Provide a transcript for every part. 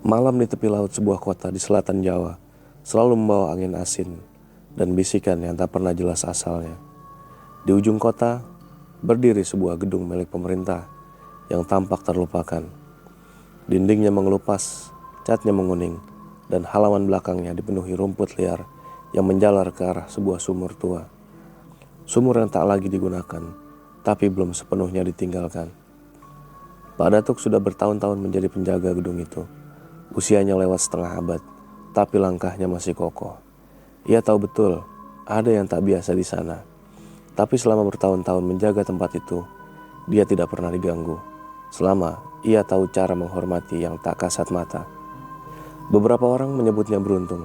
Malam di tepi laut sebuah kota di selatan Jawa selalu membawa angin asin dan bisikan yang tak pernah jelas asalnya. Di ujung kota berdiri sebuah gedung milik pemerintah yang tampak terlupakan. Dindingnya mengelupas, catnya menguning, dan halaman belakangnya dipenuhi rumput liar yang menjalar ke arah sebuah sumur tua. Sumur yang tak lagi digunakan, tapi belum sepenuhnya ditinggalkan. Pak Datuk sudah bertahun-tahun menjadi penjaga gedung itu. Usianya lewat setengah abad, tapi langkahnya masih kokoh. Ia tahu betul ada yang tak biasa di sana. Tapi selama bertahun-tahun menjaga tempat itu, dia tidak pernah diganggu. Selama ia tahu cara menghormati yang tak kasat mata. Beberapa orang menyebutnya beruntung,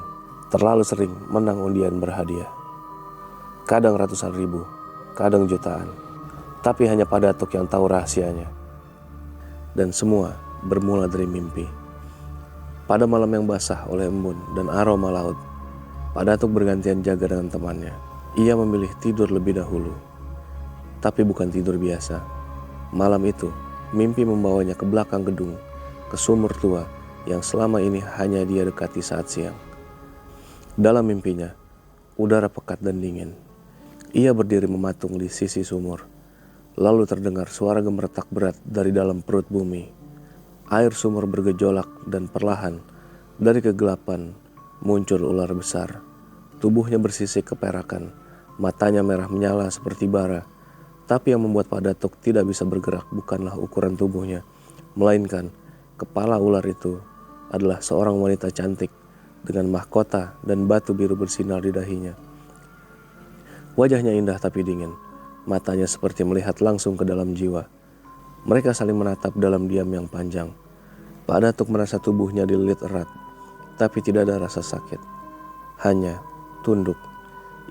terlalu sering menang undian berhadiah. Kadang ratusan ribu, kadang jutaan. Tapi hanya Pak Datuk yang tahu rahasianya. Dan semua bermula dari mimpi. Pada malam yang basah oleh embun dan aroma laut, Pak Datuk bergantian jaga dengan temannya. Ia memilih tidur lebih dahulu. Tapi bukan tidur biasa. Malam itu, mimpi membawanya ke belakang gedung, ke sumur tua yang selama ini hanya dia dekati saat siang. Dalam mimpinya, udara pekat dan dingin. Ia berdiri mematung di sisi sumur. Lalu terdengar suara gemeretak berat dari dalam perut bumi. Air sumur bergejolak dan perlahan dari kegelapan muncul ular besar. Tubuhnya bersisik keperakan, matanya merah menyala seperti bara. Tapi yang membuat Pak Datuk tidak bisa bergerak bukanlah ukuran tubuhnya, melainkan kepala ular itu adalah seorang wanita cantik dengan mahkota dan batu biru bersinar di dahinya. Wajahnya indah tapi dingin, matanya seperti melihat langsung ke dalam jiwa. Mereka saling menatap dalam diam yang panjang. Pak Datuk merasa tubuhnya dililit erat, tapi tidak ada rasa sakit. Hanya tunduk.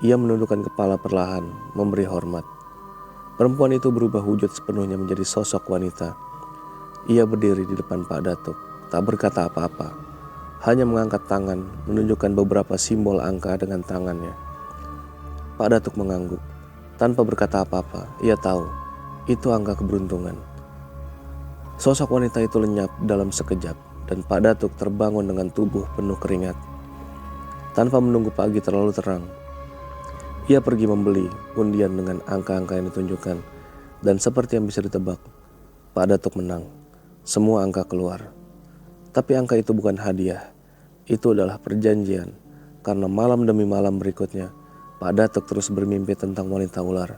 Ia menundukkan kepala perlahan, memberi hormat. Perempuan itu berubah wujud sepenuhnya menjadi sosok wanita. Ia berdiri di depan Pak Datuk, tak berkata apa-apa. Hanya mengangkat tangan, menunjukkan beberapa simbol angka dengan tangannya. Pak Datuk mengangguk. Tanpa berkata apa-apa, ia tahu itu angka keberuntungan. Sosok wanita itu lenyap dalam sekejap dan Pak Datuk terbangun dengan tubuh penuh keringat. Tanpa menunggu pagi terlalu terang, ia pergi membeli undian dengan angka-angka yang ditunjukkan dan seperti yang bisa ditebak, Pak Datuk menang. Semua angka keluar. Tapi angka itu bukan hadiah, itu adalah perjanjian karena malam demi malam berikutnya, Pak Datuk terus bermimpi tentang wanita ular.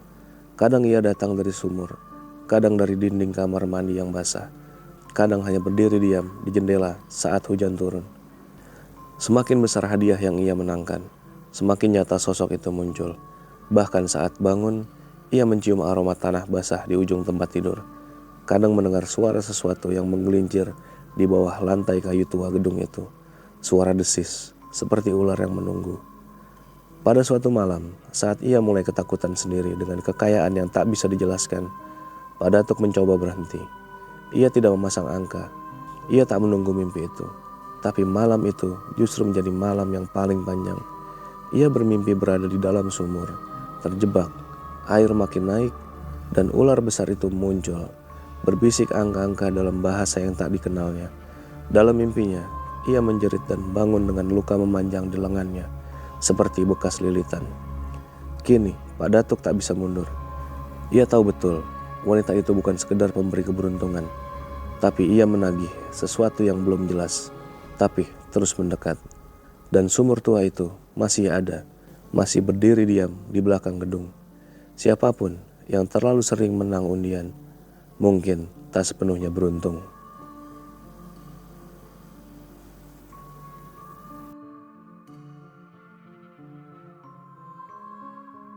Kadang ia datang dari sumur, kadang dari dinding kamar mandi yang basah, kadang hanya berdiri diam di jendela saat hujan turun. Semakin besar hadiah yang ia menangkan, semakin nyata sosok itu muncul. Bahkan saat bangun, ia mencium aroma tanah basah di ujung tempat tidur. Kadang mendengar suara sesuatu yang menggelincir di bawah lantai kayu tua gedung itu. Suara desis, seperti ular yang menunggu. Pada suatu malam, saat ia mulai ketakutan sendiri dengan kekayaan yang tak bisa dijelaskan, Pak Datuk mencoba berhenti. Ia tidak memasang angka. Ia tak menunggu mimpi itu. Tapi malam itu justru menjadi malam yang paling panjang. Ia bermimpi berada di dalam sumur, terjebak, air makin naik, dan ular besar itu muncul, berbisik angka-angka dalam bahasa yang tak dikenalnya. Dalam mimpinya, ia menjerit dan bangun dengan luka memanjang di lengannya, seperti bekas lilitan. Kini, Pak Datuk tak bisa mundur. Ia tahu betul, wanita itu bukan sekedar pemberi keberuntungan, tapi ia menagih sesuatu yang belum jelas, tapi terus mendekat. Dan sumur tua itu masih ada, masih berdiri diam di belakang gedung. Siapapun yang terlalu sering menang undian, mungkin tak sepenuhnya beruntung.